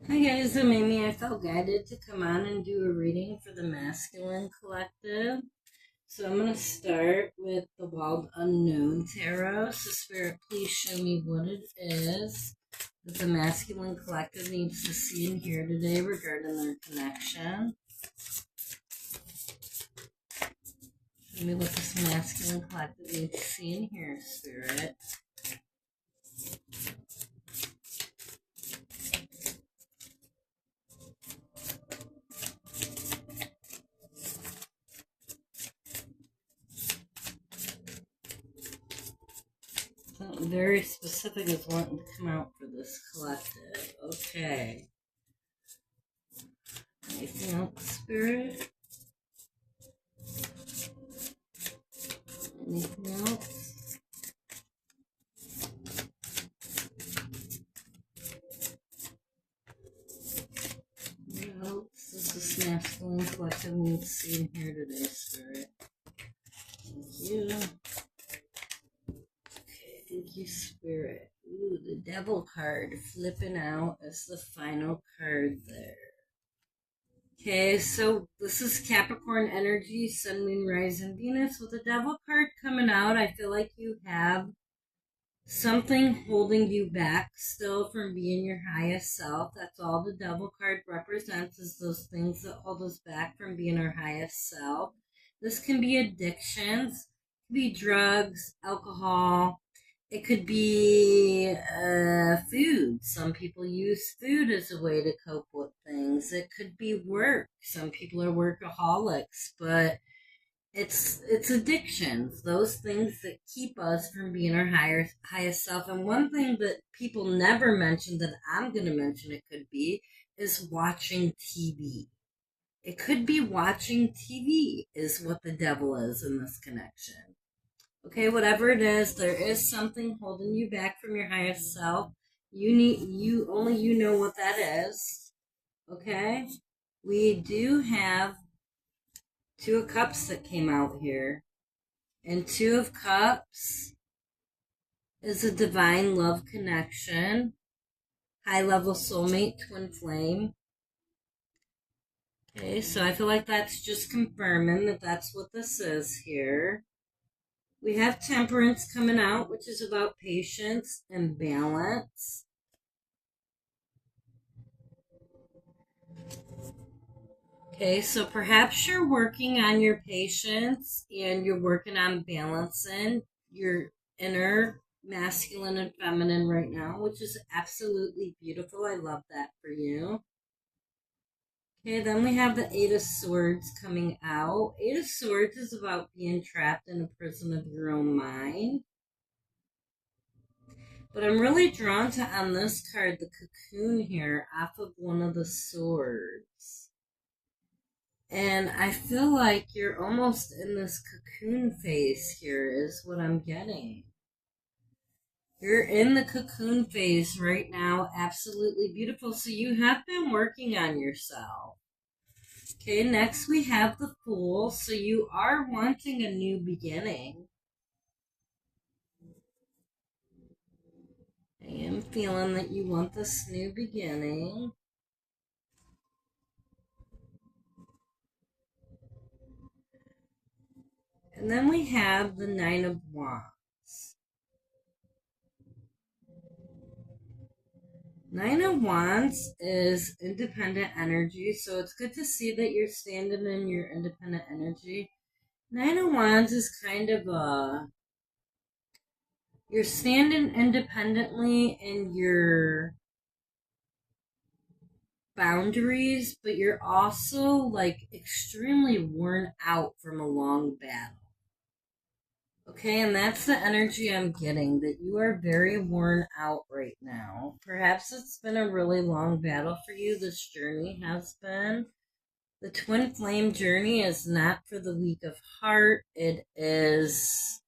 Hi guys, I'm Amy. I felt guided to come on and do a reading for the Masculine Collective. So I'm going to start with the Wild Unknown Tarot. So Spirit, please show me what it is that the Masculine Collective needs to see and hear today regarding their connection. Show me what this Masculine Collective needs to see and hear, Spirit. Something very specific is wanting to come out for this collective. Okay. Anything else, Spirit? Anything else? What else does this masculine collective need to see in here today, Spirit? Thank you. Okay, thank you, Spirit. Ooh, the Devil card flipping out as the final card there. Okay, so this is Capricorn energy, Sun, Moon, Rising, Venus. With the Devil card coming out, I feel like you have something holding you back still from being your highest self. That's all the Devil card represents, is those things that hold us back from being our highest self. This can be addictions, it could be drugs, alcohol, it could be food. Some people use food as a way to cope with things. It could be work. Some people are workaholics, but it's addictions, those things that keep us from being our highest self. And one thing that people never mention that I'm going to mention it could be is watching TV. It could be watching TV is what the devil is in this connection. Okay, whatever it is, there is something holding you back from your highest self. You know what that is. Okay? We do have Two of Cups that came out here. And Two of Cups is a divine love connection, high level soulmate, twin flame. Okay, so I feel like that's just confirming that that's what this is here. We have Temperance coming out, which is about patience and balance. Okay, so perhaps you're working on your patience and you're working on balancing your inner masculine and feminine right now, which is absolutely beautiful. I love that for you. Okay, then we have the Eight of Swords coming out. Eight of Swords is about being trapped in a prison of your own mind. But I'm really drawn to, on this card, the cocoon here off of one of the swords. And I feel like you're almost in this cocoon phase here, is what I'm getting. You're in the cocoon phase right now. Absolutely beautiful. So you have been working on yourself. Okay, next we have the Fool. So you are wanting a new beginning. I am feeling that you want this new beginning. And then we have the Nine of Wands. Nine of Wands is independent energy, so it's good to see that you're standing in your independent energy. Nine of Wands is kind of you're standing independently in your boundaries, but you're also like extremely worn out from a long battle. Okay, and that's the energy I'm getting, that you are very worn out right now. Perhaps it's been a really long battle for you. This journey has been. The twin flame journey is not for the weak of heart. It is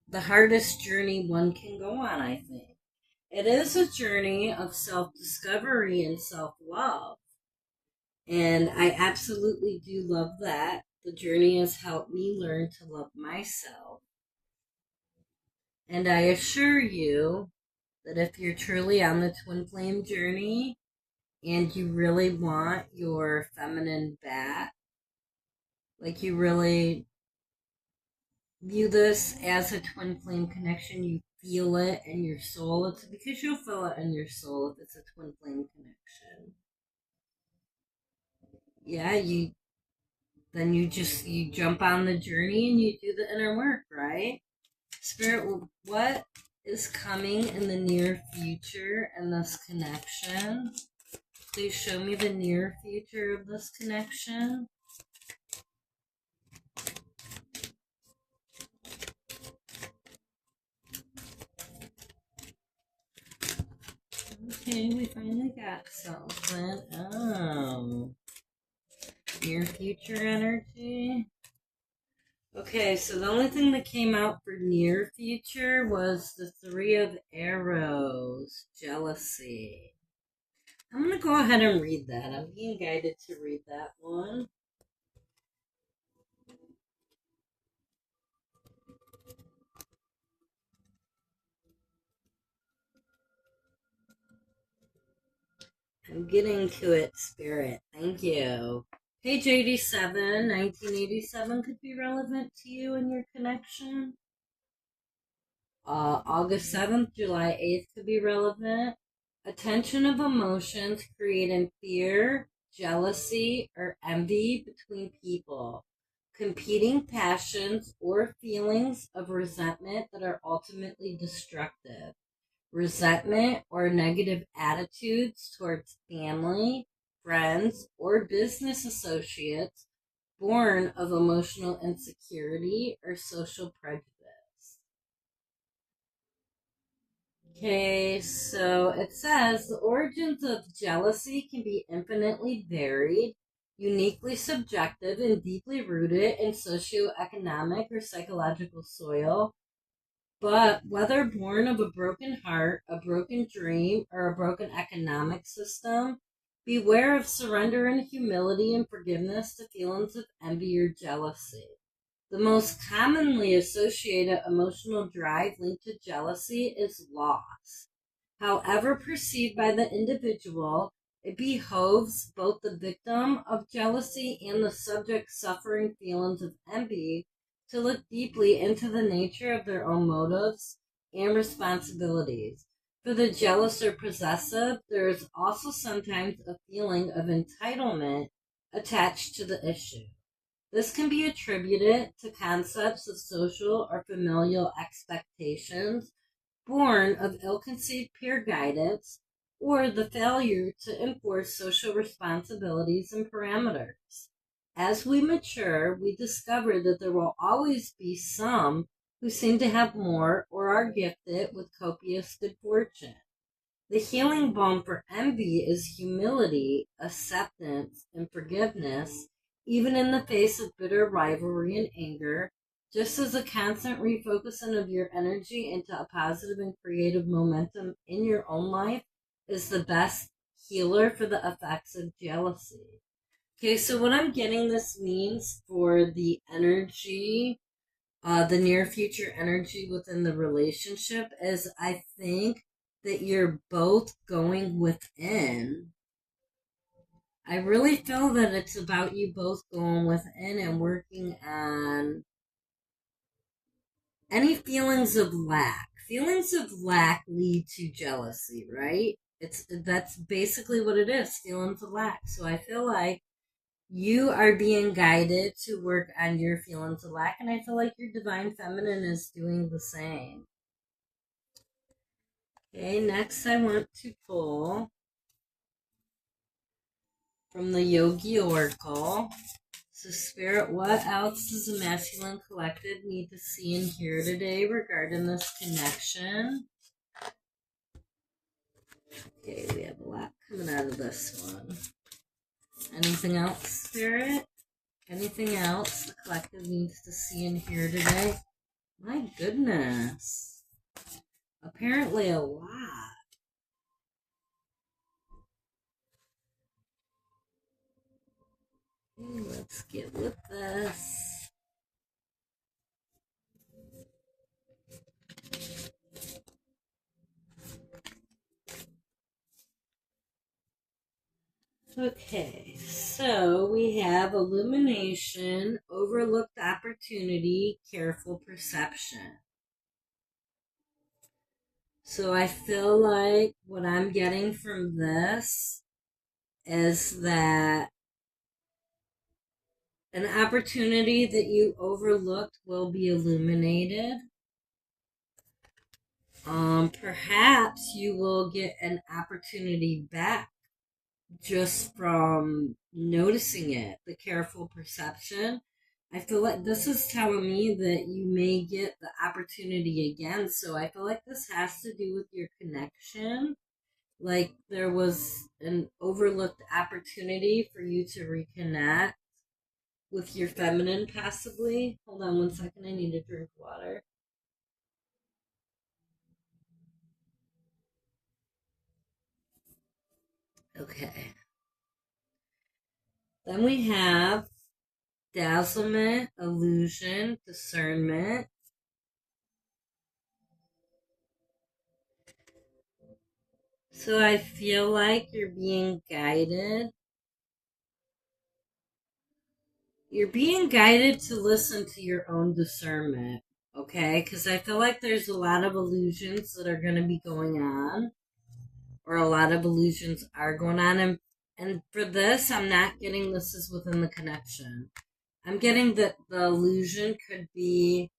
the hardest journey one can go on, I think. It is a journey of self-discovery and self-love. And I absolutely do love that. The journey has helped me learn to love myself. And I assure you that if you're truly on the twin flame journey and you really want your feminine back, like you really view this as a twin flame connection, you feel it in your soul. It's because you'll feel it in your soul if it's a twin flame connection. Yeah, you jump on the journey and you do the inner work, right? Spirit, what is coming in the near future in this connection? Please show me the near future of this connection. Okay, we finally got something. Oh, near future energy. Okay, so the only thing that came out for near future was the Three of Arrows, jealousy. I'm going to go ahead and read that. I'm being guided to read that one. I'm getting to it, Spirit. Thank you. Page 87, 1987 could be relevant to you and your connection. August 7th, July 8th could be relevant. Attention of emotions creating fear, jealousy, or envy between people. Competing passions or feelings of resentment that are ultimately destructive. Resentment or negative attitudes towards family, friends, or business associates born of emotional insecurity or social prejudice. Okay, so it says the origins of jealousy can be infinitely varied, uniquely subjective, and deeply rooted in socioeconomic or psychological soil. But whether born of a broken heart, a broken dream, or a broken economic system, beware of surrender and humility and forgiveness to feelings of envy or jealousy. The most commonly associated emotional drive linked to jealousy is loss. However perceived by the individual, it behoves both the victim of jealousy and the subject suffering feelings of envy to look deeply into the nature of their own motives and responsibilities. For the jealous or possessive, there is also sometimes a feeling of entitlement attached to the issue. This can be attributed to concepts of social or familial expectations born of ill-conceived peer guidance or the failure to enforce social responsibilities and parameters. As we mature, we discover that there will always be some who seem to have more or are gifted with copious good fortune. The healing balm for envy is humility, acceptance, and forgiveness, even in the face of bitter rivalry and anger, just as a constant refocusing of your energy into a positive and creative momentum in your own life is the best healer for the effects of jealousy. Okay, so what I'm getting this means for the energy, the near future energy within the relationship is I think that you're both going within. I really feel that it's about you both going within and working on any feelings of lack. Feelings of lack lead to jealousy, right? That's basically what it is, feelings of lack. So I feel like you are being guided to work on your feelings of lack, and I feel like your divine feminine is doing the same. Okay, next I want to pull from the Yogi Oracle. So, Spirit, what else does the masculine collective need to see and hear today regarding this connection? Okay, we have a lot coming out of this one. Anything else, Spirit? Anything else the collective needs to see and hear today? My goodness. Apparently a lot. Okay, let's get with this. Okay, so we have illumination, overlooked opportunity, careful perception. So I feel like what I'm getting from this is that an opportunity that you overlooked will be illuminated. Perhaps you will get an opportunity back just from noticing it, the careful perception. I feel like this is telling me that you may get the opportunity again. So I feel like this has to do with your connection. Like there was an overlooked opportunity for you to reconnect with your feminine, possibly. Hold on 1 second. I need to drink water. Okay. Then we have dazzlement, illusion, discernment. So I feel like you're being guided. You're being guided to listen to your own discernment, okay? Because I feel like there's a lot of illusions that are going to be going on, or a lot of illusions are going on. And for this, I'm not getting this is within the connection. I'm getting that the illusion could be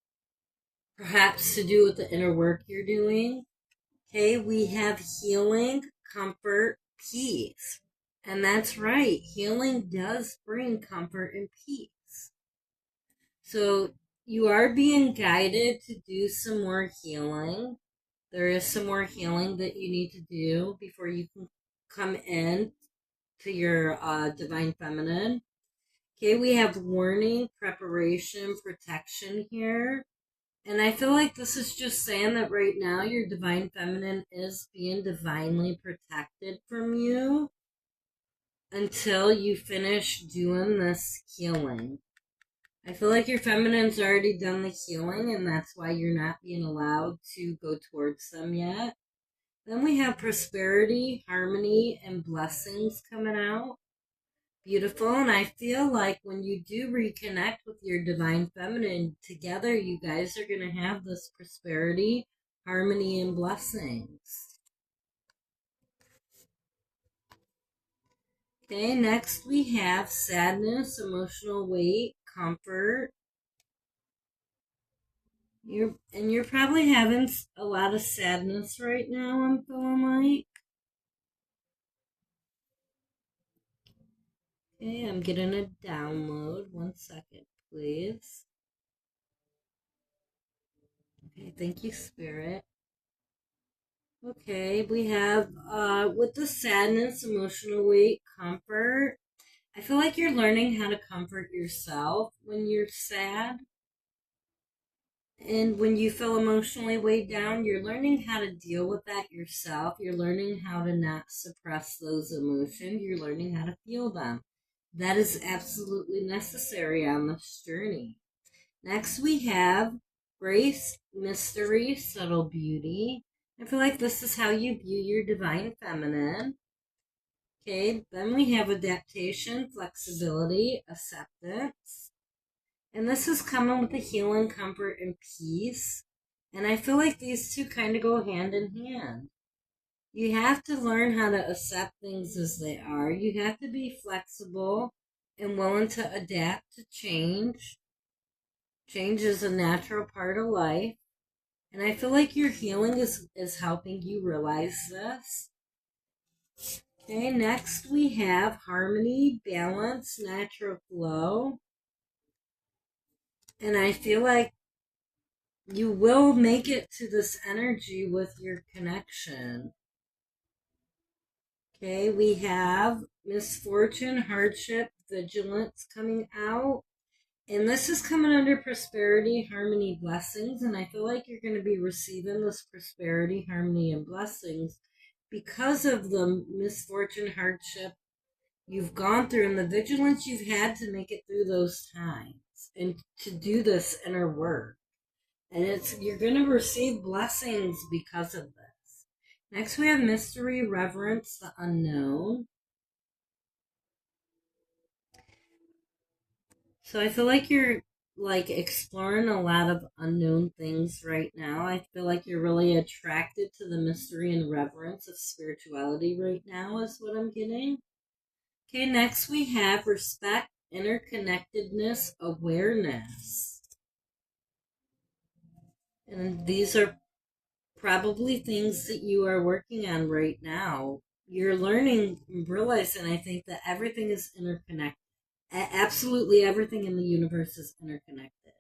perhaps to do with the inner work you're doing. Okay, we have healing, comfort, peace. And that's right, healing does bring comfort and peace. So you are being guided to do some more healing. There is some more healing that you need to do before you can come in to your divine feminine. Okay, we have warning, preparation, protection here. And I feel like this is just saying that right now your divine feminine is being divinely protected from you until you finish doing this healing. I feel like your feminine's already done the healing, and that's why you're not being allowed to go towards them yet. Then we have prosperity, harmony, and blessings coming out. Beautiful. And I feel like when you do reconnect with your divine feminine, together you guys are going to have this prosperity, harmony, and blessings. Okay, next we have sadness, emotional weight, comfort. You're probably having a lot of sadness right now, I'm feeling like. Okay, I'm getting a download. 1 second, please. Okay, thank you, Spirit. Okay, we have with the sadness, emotional weight, comfort. I feel like you're learning how to comfort yourself when you're sad. And when you feel emotionally weighed down, you're learning how to deal with that yourself. You're learning how to not suppress those emotions. You're learning how to feel them. That is absolutely necessary on this journey. Next, we have grace, mystery, subtle beauty. I feel like this is how you view your divine feminine. Okay, then we have adaptation, flexibility, acceptance. And this is coming with the healing, comfort, and peace. And I feel like these two kind of go hand in hand. You have to learn how to accept things as they are. You have to be flexible and willing to adapt to change. Change is a natural part of life. And I feel like your healing is helping you realize this. Okay, next we have harmony, balance, natural flow. And I feel like you will make it to this energy with your connection. Okay, we have misfortune, hardship, vigilance coming out. And this is coming under prosperity, harmony, blessings. And I feel like you're going to be receiving this prosperity, harmony, and blessings because of the misfortune, hardship you've gone through and the vigilance you've had to make it through those times and to do this inner work. And you're going to receive blessings because of this. Next, we have mystery, reverence, the unknown. So I feel like you're like exploring a lot of unknown things right now. I feel like you're really attracted to the mystery and reverence of spirituality right now, is what I'm getting. Okay, next we have respect, interconnectedness, awareness. And these are probably things that you are working on right now. You're learning, realizing, I think, that everything is interconnected. Absolutely everything in the universe is interconnected.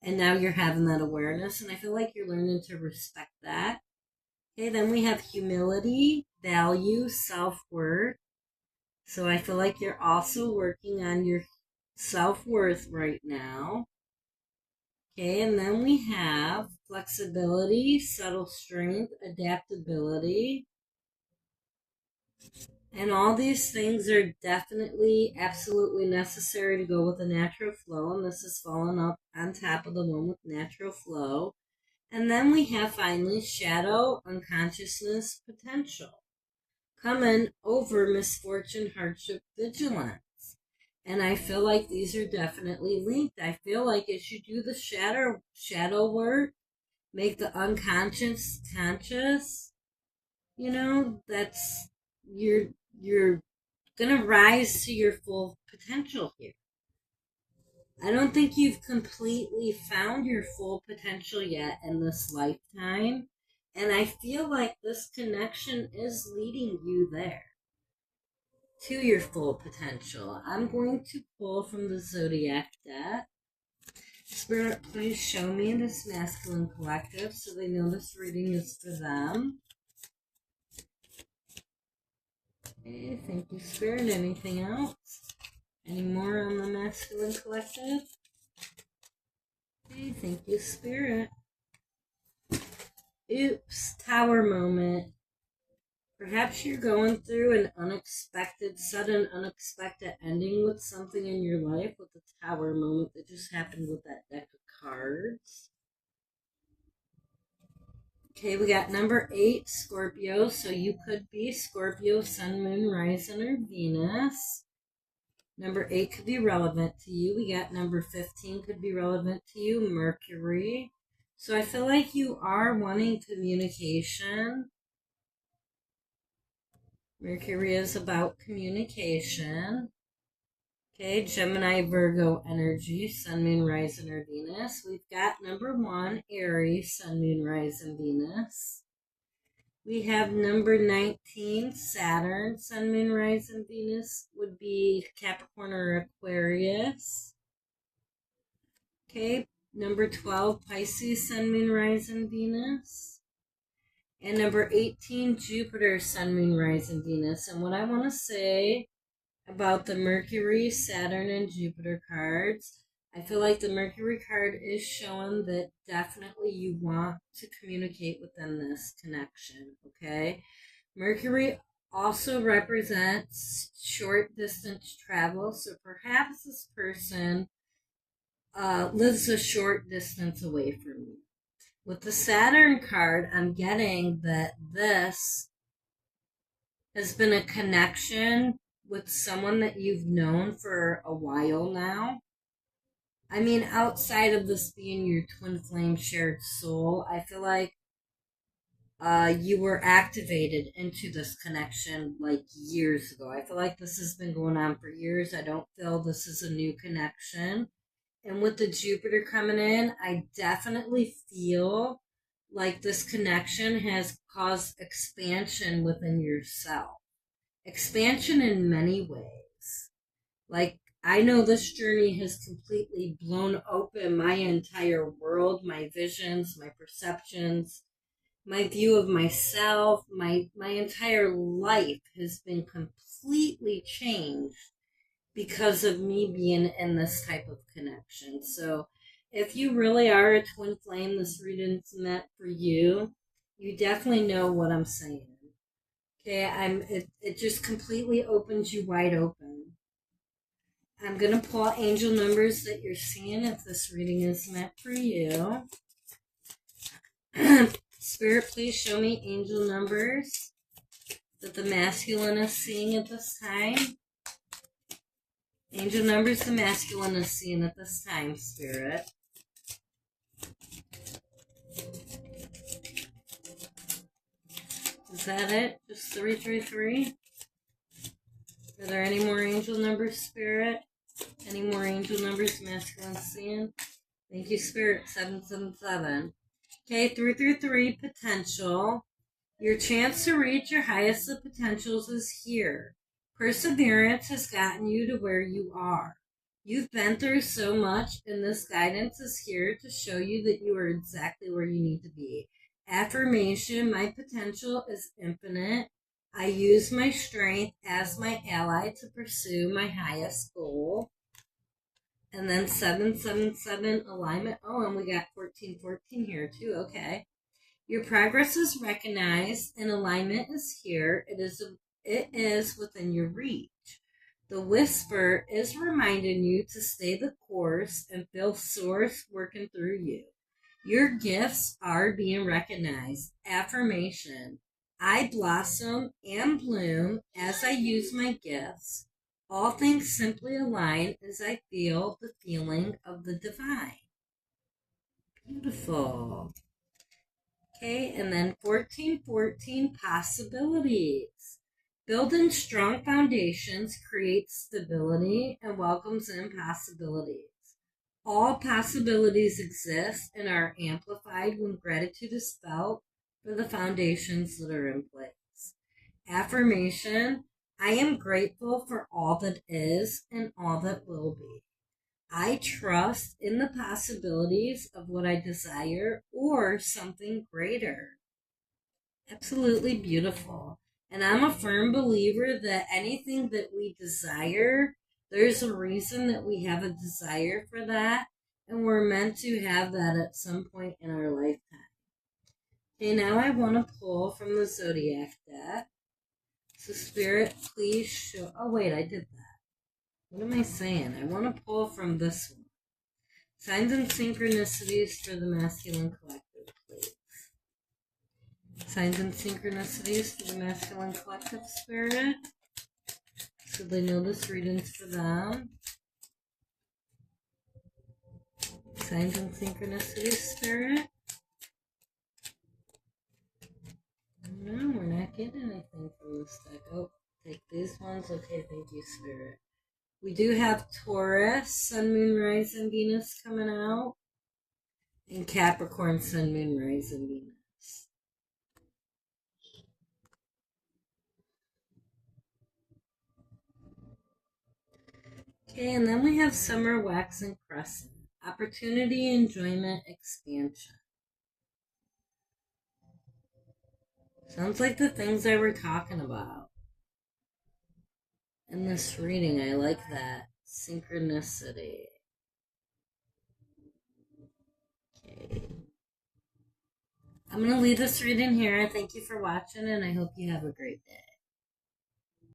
And now you're having that awareness, and I feel like you're learning to respect that. Okay, then we have humility, value, self-worth. So I feel like you're also working on your self-worth right now. Okay, and then we have flexibility, subtle strength, adaptability. And all these things are definitely absolutely necessary to go with the natural flow. And this is falling up on top of the one with natural flow. And then we have finally shadow, unconsciousness, potential. Coming over misfortune, hardship, vigilance. And I feel like these are definitely linked. I feel like as you do the shadow work, make the unconscious conscious, that's you're gonna rise to your full potential here. I don't think you've completely found your full potential yet in this lifetime. And I feel like this connection is leading you there to your full potential. I'm going to pull from the Zodiac deck. Spirit, please show me this masculine collective so they know this reading is for them. Okay, thank you, Spirit. Anything else? Any more on the masculine collective? Okay, thank you, Spirit. Oops, tower moment. Perhaps you're going through an unexpected, sudden, unexpected ending with something in your life with the tower moment that just happened with that deck of cards. Okay, we got number 8, Scorpio. So you could be Scorpio, Sun, Moon, Rising, or Venus. Number 8 could be relevant to you. We got number 15 could be relevant to you, Mercury. So I feel like you are wanting communication. Mercury is about communication. Okay, Gemini, Virgo energy, Sun, Moon, Rising, or Venus. We've got number 1, Aries, Sun, Moon, Rising, Venus. We have number 19, Saturn, Sun, Moon, Rising, Venus would be Capricorn or Aquarius. Okay, number 12, Pisces, Sun, Moon, Rising, Venus. And number 18, Jupiter, Sun, Moon, Rising, Venus. And what I want to say about the Mercury, Saturn, and Jupiter cards, I feel like the Mercury card is showing that definitely you want to communicate within this connection, okay? Mercury also represents short distance travel, so perhaps this person lives a short distance away from you. With the Saturn card, I'm getting that this has been a connection with someone that you've known for a while now. I mean, outside of this being your twin flame shared soul, I feel like you were activated into this connection like years ago. I feel like this has been going on for years. I don't feel this is a new connection. And with the Jupiter coming in, I definitely feel like this connection has caused expansion within yourself. Expansion in many ways. Like, I know this journey has completely blown open my entire world, my visions, my perceptions, my view of myself, my entire life has been completely changed because of me being in this type of connection. So if you really are a twin flame, this reading's meant for you. You definitely know what I'm saying. Okay, it just completely opens you wide open. I'm going to pull angel numbers that you're seeing if this reading is meant for you. Spirit, please show me angel numbers that the masculine is seeing at this time. Angel numbers, the masculine is seen at this time, Spirit. Is that it? Just 333? Are there any more angel numbers, Spirit? Any more angel numbers, masculine seeing? Thank you, Spirit. 777. Okay, 333, potential. Your chance to reach your highest of potentials is here. Perseverance has gotten you to where you are. You've been through so much, and this guidance is here to show you that you are exactly where you need to be. Affirmation, my potential is infinite. I use my strength as my ally to pursue my highest goal. And then 777 alignment. Oh, and we got 1414 here too. Okay. Your progress is recognized and alignment is here. It is within your reach. The whisper is reminding you to stay the course and feel source working through you. Your gifts are being recognized. Affirmation. I blossom and bloom as I use my gifts. All things simply align as I feel the feeling of the divine. Beautiful. Okay, and then 1414, possibilities. Building strong foundations creates stability and welcomes in possibilities. All possibilities exist and are amplified when gratitude is felt for the foundations that are in place. Affirmation, I am grateful for all that is and all that will be. I trust in the possibilities of what I desire or something greater. Absolutely beautiful. And I'm a firm believer that anything that we desire, there's a reason that we have a desire for that, and we're meant to have that at some point in our lifetime. Okay, now I want to pull from the Zodiac deck. So, Spirit, please show. Oh, wait, I did that. What am I saying? I want to pull from this one. Signs and synchronicities for the masculine collective, please. Signs and synchronicities for the masculine collective, Spirit. So they know this reading's for them. Signs and synchronicities, Spirit. No, we're not getting anything from this deck. Oh, take these ones. Okay, thank you, Spirit. We do have Taurus, Sun, Moon, Rise, and Venus coming out. And Capricorn, Sun, Moon, Rise, and Venus. Okay, and then we have Summer, Wax, and Crescent. Opportunity, enjoyment, expansion. Sounds like the things I were talking about in this reading. I like that. Synchronicity. Okay. I'm going to leave this reading here. Thank you for watching, and I hope you have a great day.